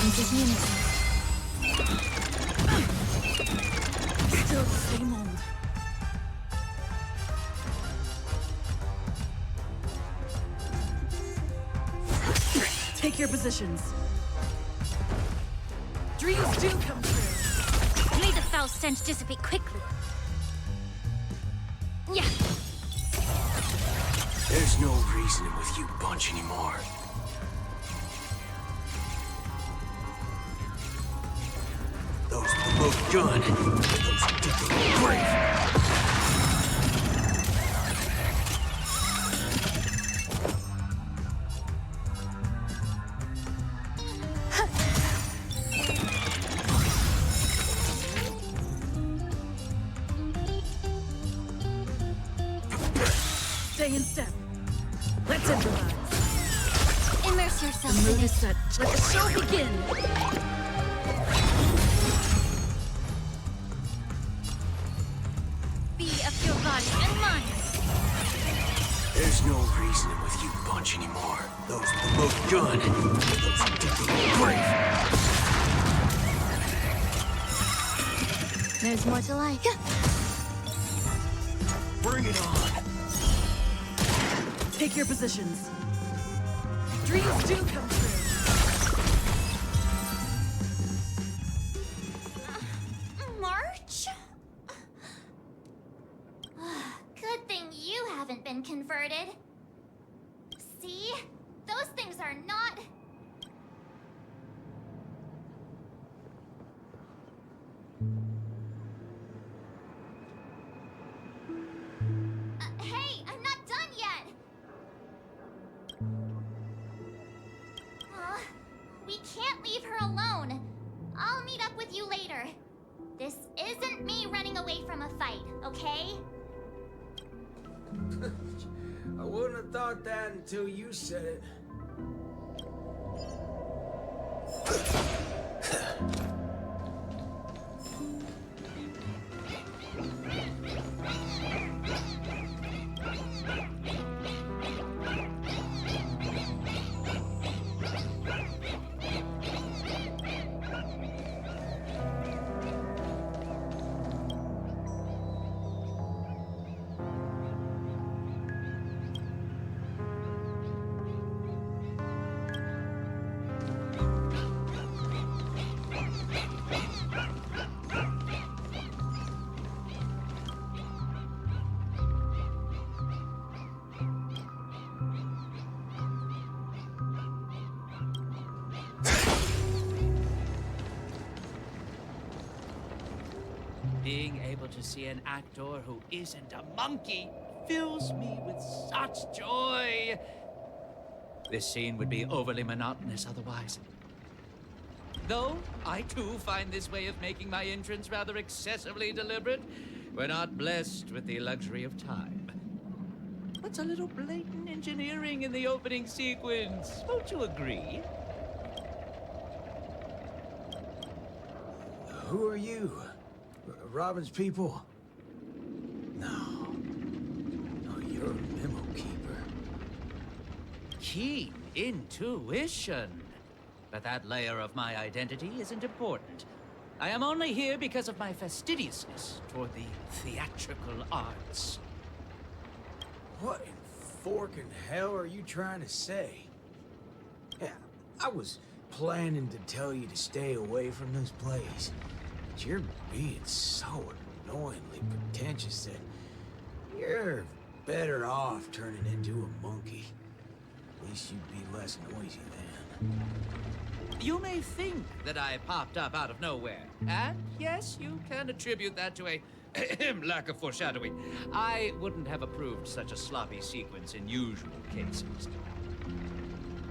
Entendimiento. Still the same old. Take your positions. Dreams do come true. May the foul stench dissipate quickly. Yeah. There's no reasoning with you bunch anymore. Those with the most gun, those who dig their own grave. Stay in step. Let's improvise. Immerse The yourself mood in is it. set. Let the show begin. Be of your body and mind. There's no reasoning with you bunch anymore. Those with the most gun, those who dig their own grave. There's more to life. Bring it on. Take your positions. Dreams do come true. March? Good thing you haven't been converted. See? Those things are not... Hey, I'm not done yet! We can't leave her alone. I'll meet up with you later. This isn't me running away from a fight, okay? I wouldn't have thought that until you said it. Being able to see an actor who isn't a monkey fills me with such joy. This scene would be overly monotonous otherwise. Though I too find this way of making my entrance rather excessively deliberate, we're not blessed with the luxury of time. What's a little blatant engineering in the opening sequence? Don't you agree? Who are you? Robin's people? No. No, you're a memo keeper. Keen intuition. But that layer of my identity isn't important. I am only here because of my fastidiousness toward the theatrical arts. What in forking hell are you trying to say? Yeah, I was planning to tell you to stay away from this place. But you're being so annoyingly pretentious that you're better off turning into a monkey. At least you'd be less noisy then. You may think that I popped up out of nowhere. And yes, you can attribute that to a lack of foreshadowing. I wouldn't have approved such a sloppy sequence in usual cases.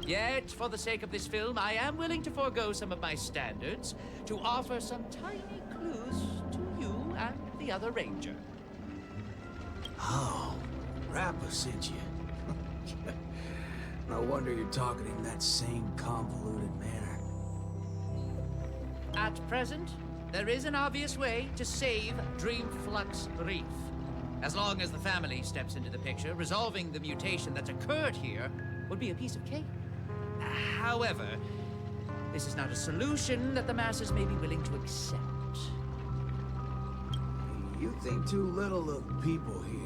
Yet, for the sake of this film, I am willing to forego some of my standards to offer some tiny clues to you and the other ranger. Oh, Rappa sent you. No wonder you're talking in that same convoluted manner. At present, there is an obvious way to save Dreamflux Reef. As long as the family steps into the picture, resolving the mutation that's occurred here would be a piece of cake. However, This is not a solution that the masses may be willing to accept. You think too little of people here.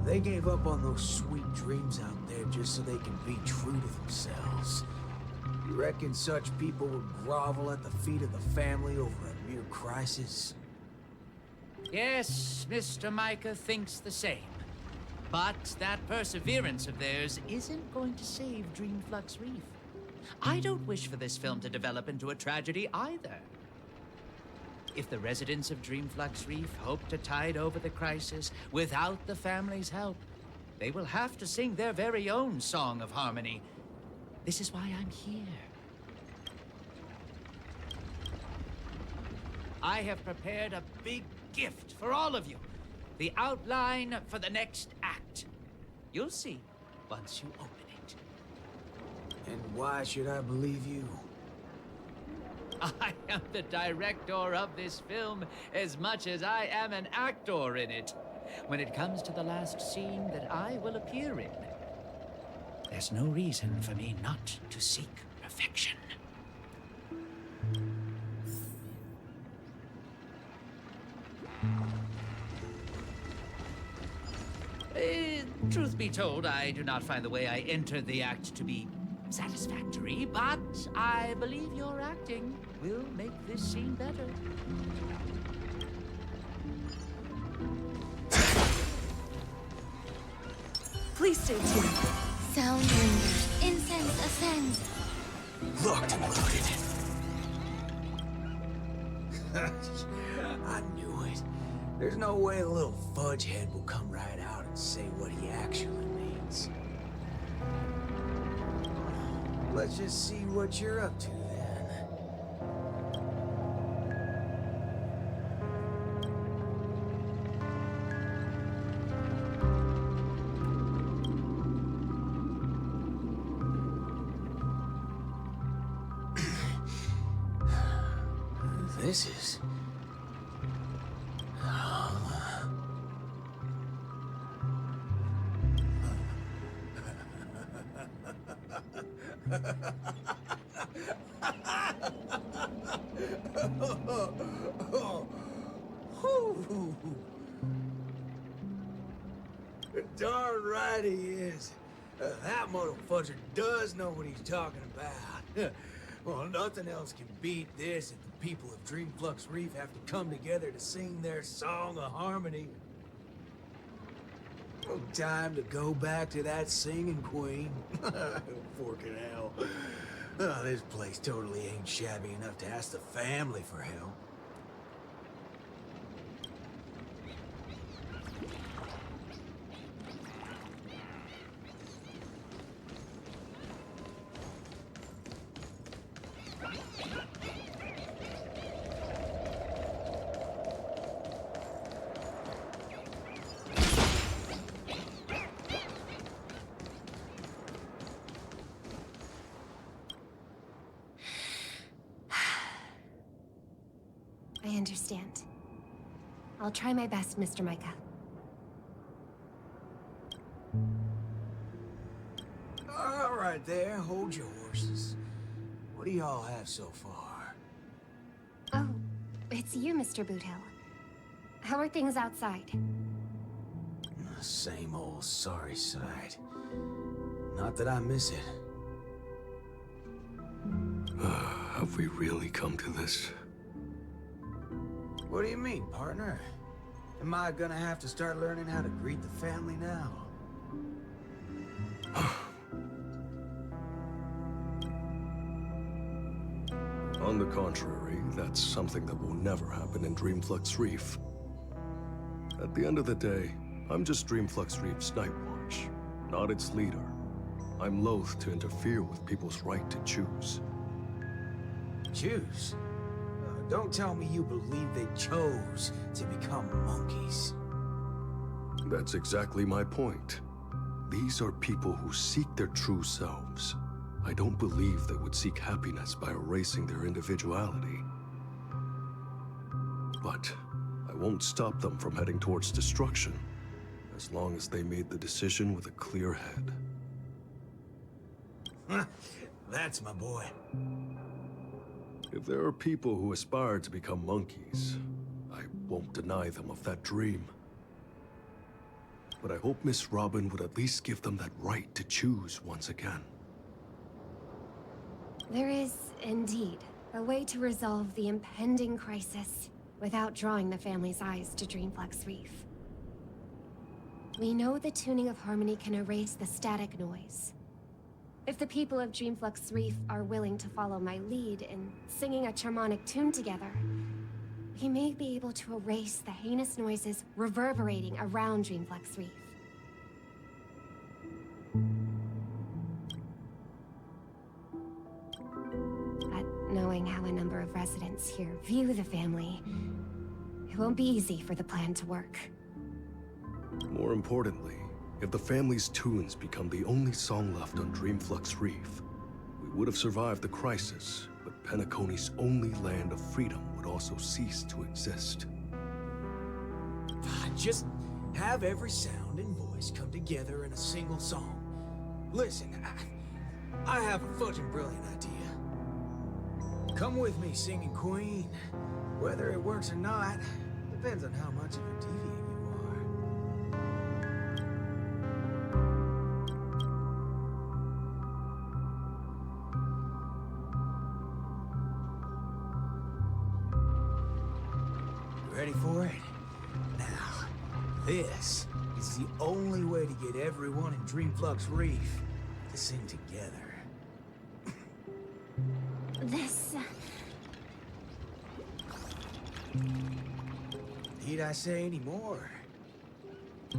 They gave up on those sweet dreams out there just so they can be true to themselves. You reckon such people would grovel at the feet of the family over a mere crisis? Yes, Mr. Micah thinks the same. But that perseverance of theirs isn't going to save Dreamflux Reef. I don't wish for this film to develop into a tragedy either. If the residents of Dreamflux Reef hope to tide over the crisis without the family's help, they will have to sing their very own song of harmony. This is why I'm here. I have prepared a big gift for all of you. The outline for the next act. You'll see once you open it. And why should I believe you? I am the director of this film as much as I am an actor in it. When it comes to the last scene that I will appear in, there's no reason for me not to seek perfection. Truth be told, I do not find the way I entered the act to be satisfactory, but I believe your acting will make this scene better. Please stay tuned. Sound lingers, incense ascends. Locked and loaded. I knew it. There's no way a little fudge head will come right out and say what he actually means. Let's just see what you're up to then. This is... Darn right he is. That motherfucker does know what he's talking about. Well, nothing else can beat this if the people of Dreamflux Reef have to come together to sing their song of harmony. No time to go back to that singing queen. Forking hell. Oh, this place totally ain't shabby enough to ask the family for help. I understand. I'll try my best, Mr. Micah. All right there, hold your horses. What do y'all have so far? Oh, it's you, Mr. Boothill. How are things outside? Same old sorry sight. Not that I miss it. Have we really come to this? What do you mean, partner? Am I gonna have to start learning how to greet the family now? On the contrary, that's something that will never happen in Dreamflux Reef. At the end of the day, I'm just Dreamflux Reef's Night Watch, not its leader. I'm loath to interfere with people's right to choose. Choose? Don't tell me you believe they chose to become monkeys. That's exactly my point. These are people who seek their true selves. I don't believe they would seek happiness by erasing their individuality. But I won't stop them from heading towards destruction, as long as they made the decision with a clear head. That's my boy. If there are people who aspire to become monkeys, I won't deny them of that dream. But I hope Miss Robin would at least give them that right to choose once again. There is, indeed, a way to resolve the impending crisis without drawing the family's eyes to Dreamflex Reef. We know the tuning of harmony can erase the static noise. If the people of Dreamflex Reef are willing to follow my lead in singing a charmonic tune together, we may be able to erase the heinous noises reverberating around Dreamflex Reef. But knowing how a number of residents here view the family, it won't be easy for the plan to work. More importantly, if the family's tunes become the only song left on Dreamflux Reef, we would have survived the crisis, but Penacony's only land of freedom would also cease to exist. Just have every sound and voice come together in a single song. Listen, I have a fucking brilliant idea. Come with me singing Queen. Whether it works or not, depends on how much of a deviant you are. Ready for it? Now, this is the only way to get everyone in Dreamflux Reef to sing together. This... Need I say any more?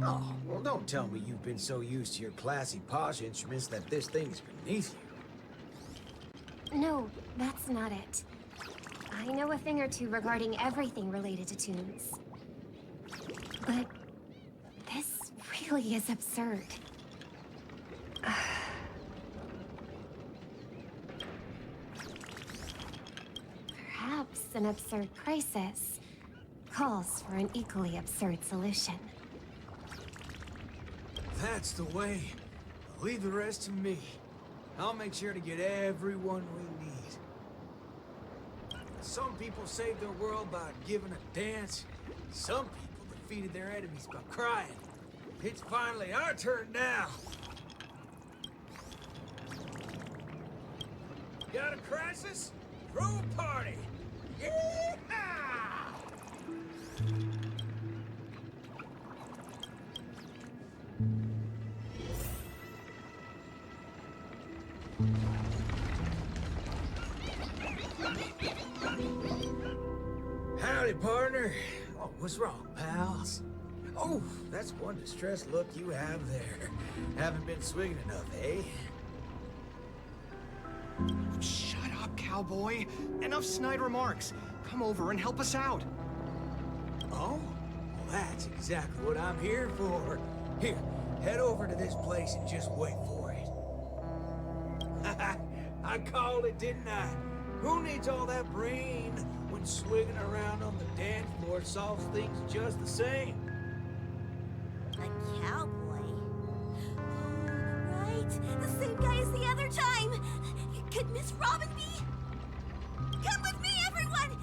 Oh, well, don't tell me you've been so used to your classy, posh instruments that this thing's beneath you. No, that's not it. I know a thing or two regarding everything related to tunes. But this really is absurd. Perhaps an absurd crisis calls for an equally absurd solution. That's the way. Leave the rest to me. I'll make sure to get everyone we need. Some people saved their world by giving a dance. Some people defeated their enemies by crying. It's finally our turn now. Got a crisis? Throw a party! Yeehaw! Howdy, partner. Oh, what's wrong, pals? Oh, that's one distressed look you have there. Haven't been swinging enough, eh? Shut up, cowboy. Enough snide remarks. Come over and help us out. Oh? Well, that's exactly what I'm here for. Here, head over to this place and just wait for it. I called it, didn't I? Who needs all that brain when swinging around on the dance floor solves things just the same? A cowboy? Oh, right. The same guy as the other time. Could Miss Robin be? Come with me, everyone!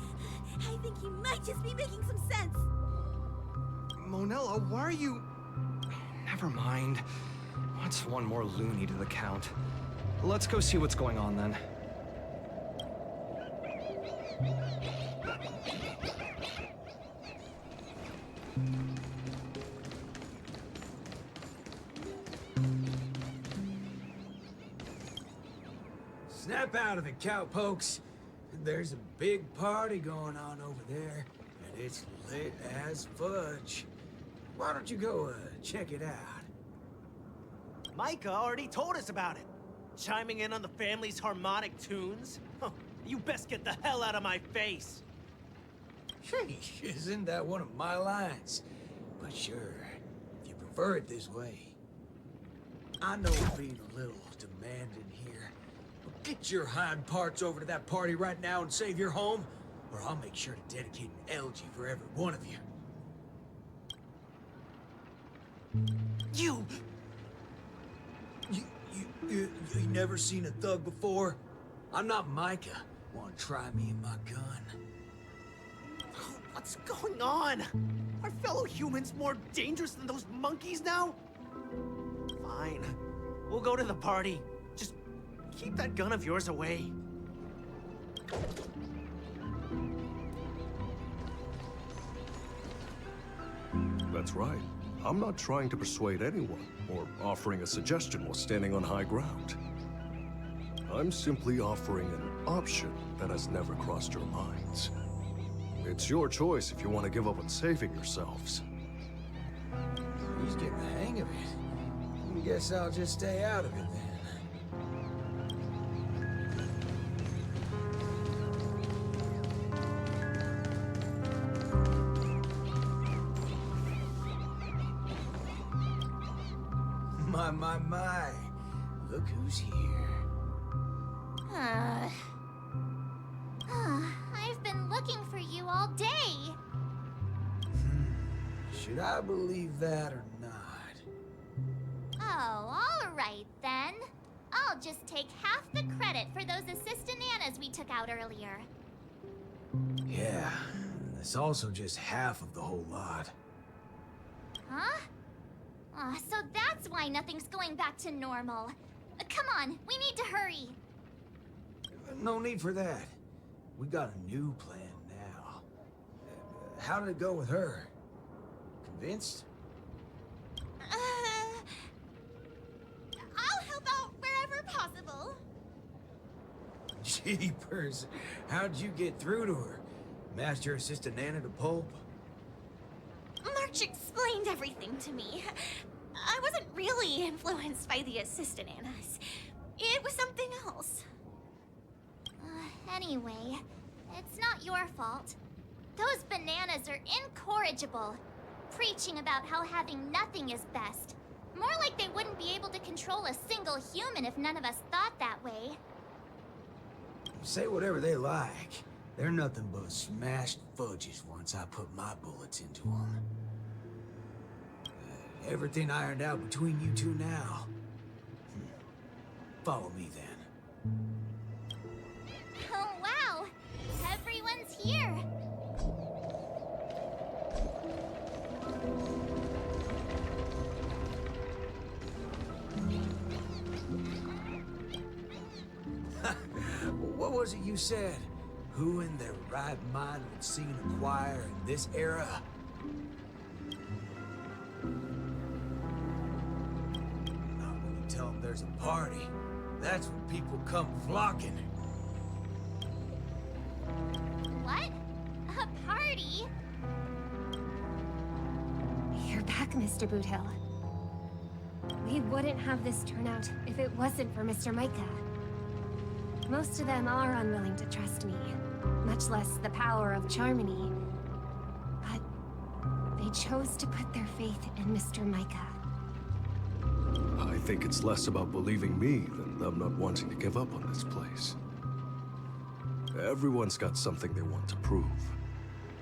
I think he might just be making some sense. Monella, why are you... Never mind. What's one more loony to the count? Let's go see what's going on, then. Snap out of it, cowpokes. There's a big party going on over there, and it's lit as fudge. Why don't you go check it out? Micah already told us about it. Chiming in on the family's harmonic tunes? Huh, you best get the hell out of my face. Sheesh, isn't that one of my lines? But sure, if you prefer it this way. I know I'm being a little demanding here, but get your hind parts over to that party right now and save your home, or I'll make sure to dedicate an elegy for every one of you. You! You never seen a thug before? I'm not Micah. Want to try me and my gun? What's going on? Are fellow humans more dangerous than those monkeys now? Fine. We'll go to the party. Just keep that gun of yours away. That's right. I'm not trying to persuade anyone, or offering a suggestion while standing on high ground. I'm simply offering an option that has never crossed your minds. It's your choice if you want to give up on saving yourselves. He's getting the hang of it. I guess I'll just stay out of it then. My. Look who's here. I've been looking for you all day. Should I believe that or not? Oh, all right then. I'll just take half the credit for those Asdanians we took out earlier. Yeah, it's also just half of the whole lot. Huh? So that's why nothing's going back to normal. Come on, we need to hurry. No need for that. We got a new plan now. How did it go with her? Convinced? I'll help out wherever possible. Jeepers. How'd you get through to her? Master Assistant Nana to pulp? March explained everything to me. I wasn't really influenced by the Asdanians. It was something else. Anyway, it's not your fault. Those bananas are incorrigible, preaching about how having nothing is best. More like they wouldn't be able to control a single human if none of us thought that way. Say whatever they like. They're nothing but smashed fudges once I put my bullets into them. Everything ironed out between you two now. Follow me then. Oh wow! Everyone's here! What was it you said? Who in their right mind would sing a choir in this era? Not when you tell them there's a party. That's when people come flocking. What? A party? You're back, Mr. Boothill. We wouldn't have this turnout if it wasn't for Mr. Micah. Most of them are unwilling to trust me, much less the power of Charmony. But they chose to put their faith in Mr. Micah. I think it's less about believing me than them not wanting to give up on this place. Everyone's got something they want to prove.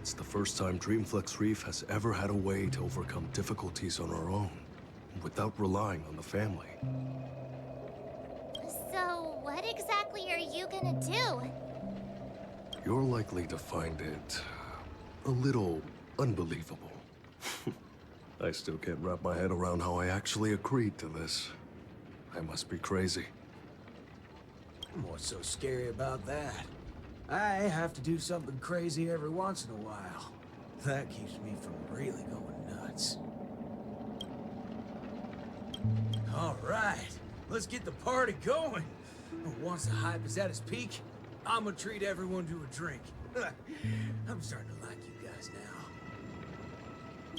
It's the first time Dreamflex Reef has ever had a way to overcome difficulties on our own, without relying on the family. So, what exactly are you gonna do? You're likely to find it a little unbelievable. I still can't wrap my head around how I actually agreed to this. I must be crazy. What's so scary about that? I have to do something crazy every once in a while. That keeps me from really going nuts. All right, let's get the party going. Once the hype is at its peak, I'm gonna treat everyone to a drink. I'm starting to like you guys now.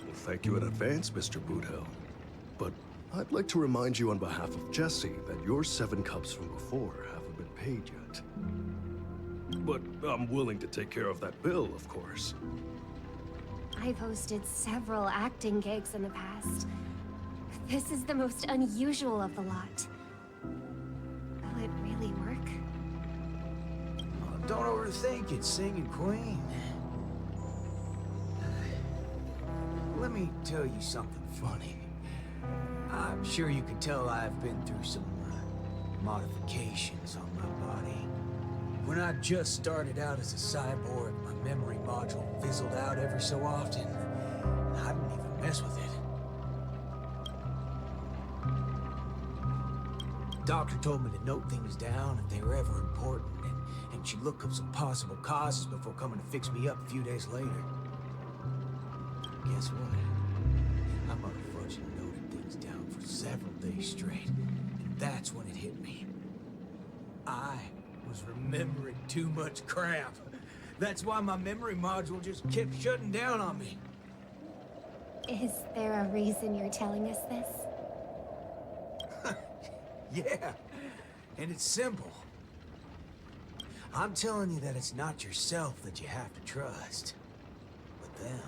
Well, thank you in advance, Mr. Boothill. But I'd like to remind you on behalf of Jesse that your 7 cups from before haven't been paid yet. But I'm willing to take care of that bill, of course. I've hosted several acting gigs in the past. This is the most unusual of the lot. Will it really work? Oh, don't overthink it, Singing Queen. Let me tell you something funny. I'm sure you can tell I've been through some modifications on my body. When I just started out as a cyborg, my memory module fizzled out every so often. And I didn't even mess with it. Doctor told me to note things down if they were ever important, and she'd look up some possible causes before coming to fix me up a few days later. Guess what? I motherfucking noted things down for several days straight, and that's when it hit me. I was remembering too much crap. That's why my memory module just kept shutting down on me. Is there a reason you're telling us this? Yeah, and it's simple. I'm telling you that it's not yourself that you have to trust, but them.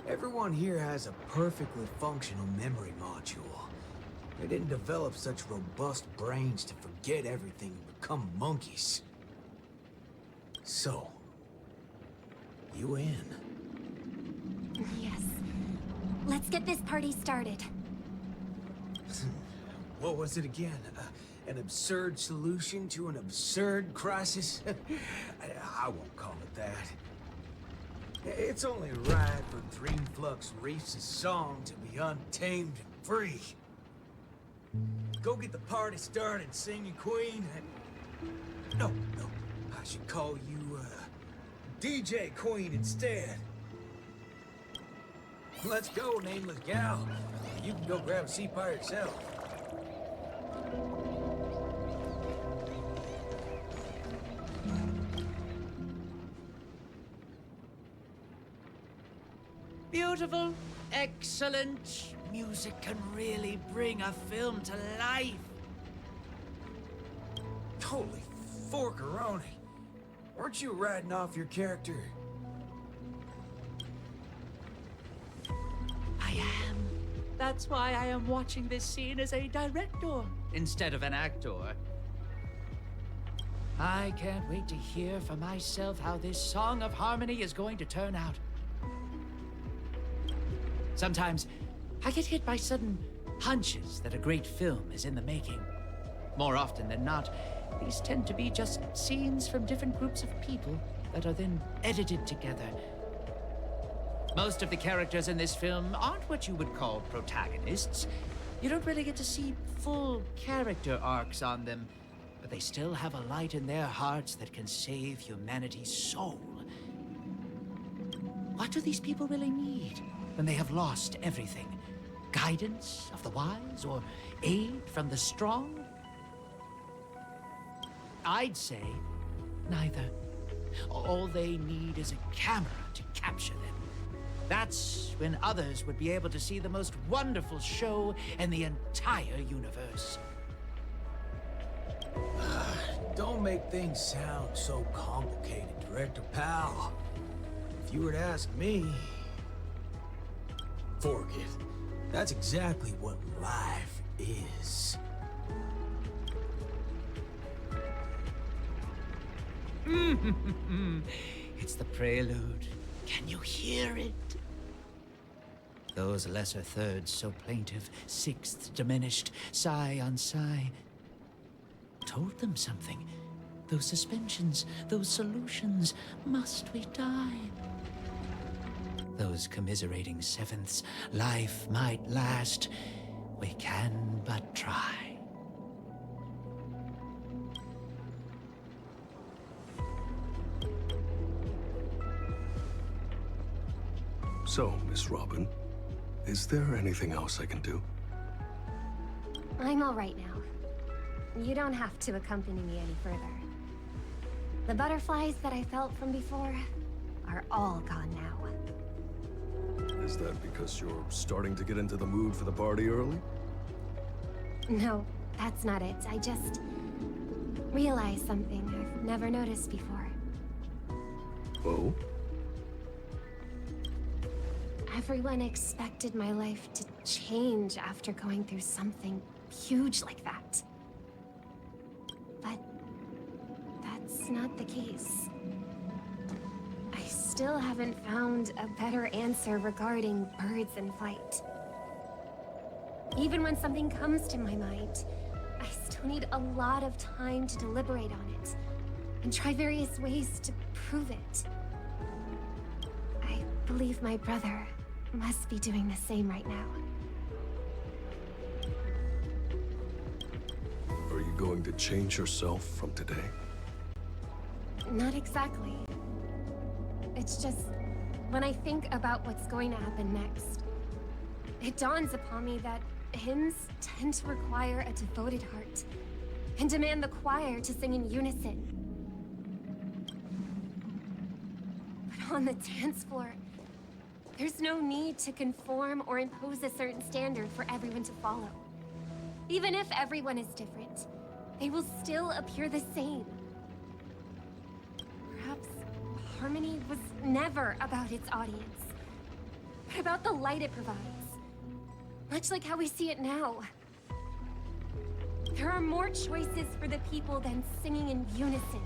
Everyone here has a perfectly functional memory module. They didn't develop such robust brains to forget everything and become monkeys. So, you in? Yes. Let's get this party started. What was it again? An absurd solution to an absurd crisis? I won't call it that. It's only right for Dreamflux Reefs' song to be untamed and free. Go get the party started, singing queen. No, I should call you, DJ Queen instead. Let's go, nameless gal. You can go grab a seat by yourself. Beautiful, excellent. Music can really bring a film to life. Holy forkaroni. Weren't you riding off your character? I am. That's why I am watching this scene as a director instead of an actor. I can't wait to hear for myself how this Song of Harmony is going to turn out. Sometimes, I get hit by sudden hunches that a great film is in the making. More often than not, these tend to be just scenes from different groups of people that are then edited together. Most of the characters in this film aren't what you would call protagonists. You don't really get to see full character arcs on them, but they still have a light in their hearts that can save humanity's soul. What do these people really need when they have lost everything? Guidance of the wise or aid from the strong? I'd say neither. All they need is a camera to capture them. That's when others would be able to see the most wonderful show in the entire universe. Don't make things sound so complicated, Director Pal. If you were to ask me, forget it. That's exactly what life is. It's the prelude. Can you hear it? Those lesser thirds so plaintive, sixths diminished, sigh on sigh. Told them something. Those suspensions, those solutions, must we die? Those commiserating sevenths, life might last. We can but try. So, Miss Robin, is there anything else I can do? I'm all right now. You don't have to accompany me any further. The butterflies that I felt from before are all gone now. Is that because you're starting to get into the mood for the party early? No, that's not it. I just realized something I've never noticed before. Oh? Everyone expected my life to change after going through something huge like that. But that's not the case. I still haven't found a better answer regarding birds in flight. Even when something comes to my mind, You'll need a lot of time to deliberate on it, and try various ways to prove it. I believe my brother must be doing the same right now. Are you going to change yourself from today? Not exactly. It's just, when I think about what's going to happen next, it dawns upon me that hymns tend to require a devoted heart, and demand the choir to sing in unison. But on the dance floor, there's no need to conform or impose a certain standard for everyone to follow. Even if everyone is different, they will still appear the same. Perhaps harmony was never about its audience, but about the light it provides. Much like how we see it now. There are more choices for the people than singing in unison.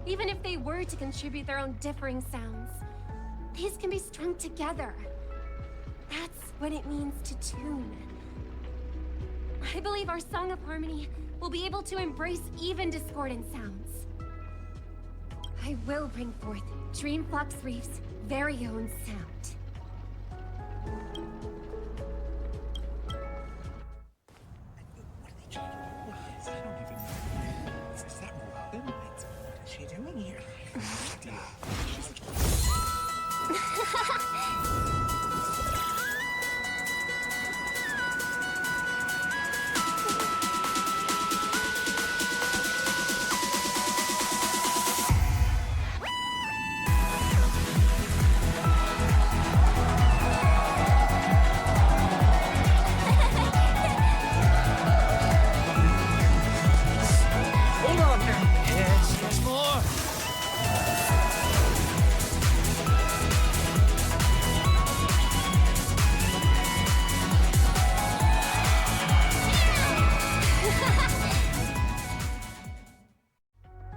Even if they were to contribute their own differing sounds, these can be strung together. That's what it means to tune. I believe our Song of Harmony will be able to embrace even discordant sounds. I will bring forth Dreamflux Reef's very own sound.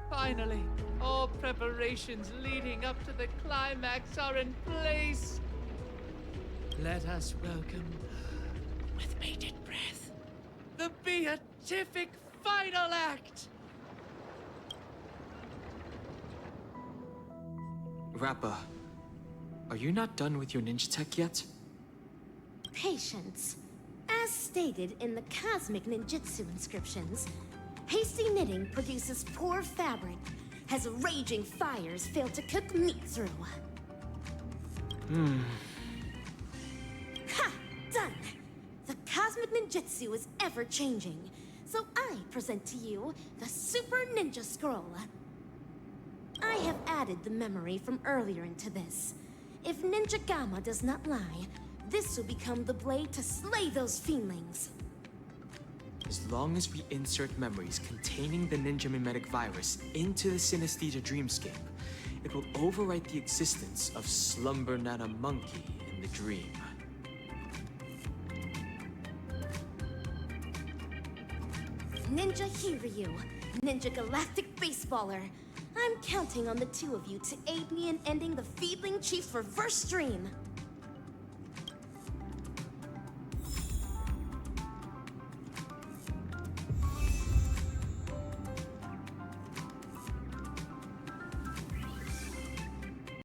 Finally, all preparations leading up to the climax are in place. Let us welcome, with bated breath, the beatific final act. Rappa, are you not done with your ninja tech yet? Patience. As stated in the cosmic ninjutsu inscriptions, hasty knitting produces poor fabric, as raging fires fail to cook meat through. Ha! Done! The cosmic ninjutsu is ever-changing, so I present to you the Super Ninja Scroll. I have added the memory from earlier into this. If Ninja Gamma does not lie, this will become the blade to slay those fiendlings. As long as we insert memories containing the ninja mimetic virus into the synesthesia dreamscape, it will overwrite the existence of Slumber Nana Monkey in the dream. Ninja Hiryu, Ninja Galactic Baseballer. I'm counting on the two of you to aid me in ending the Feedling Chief's reverse dream.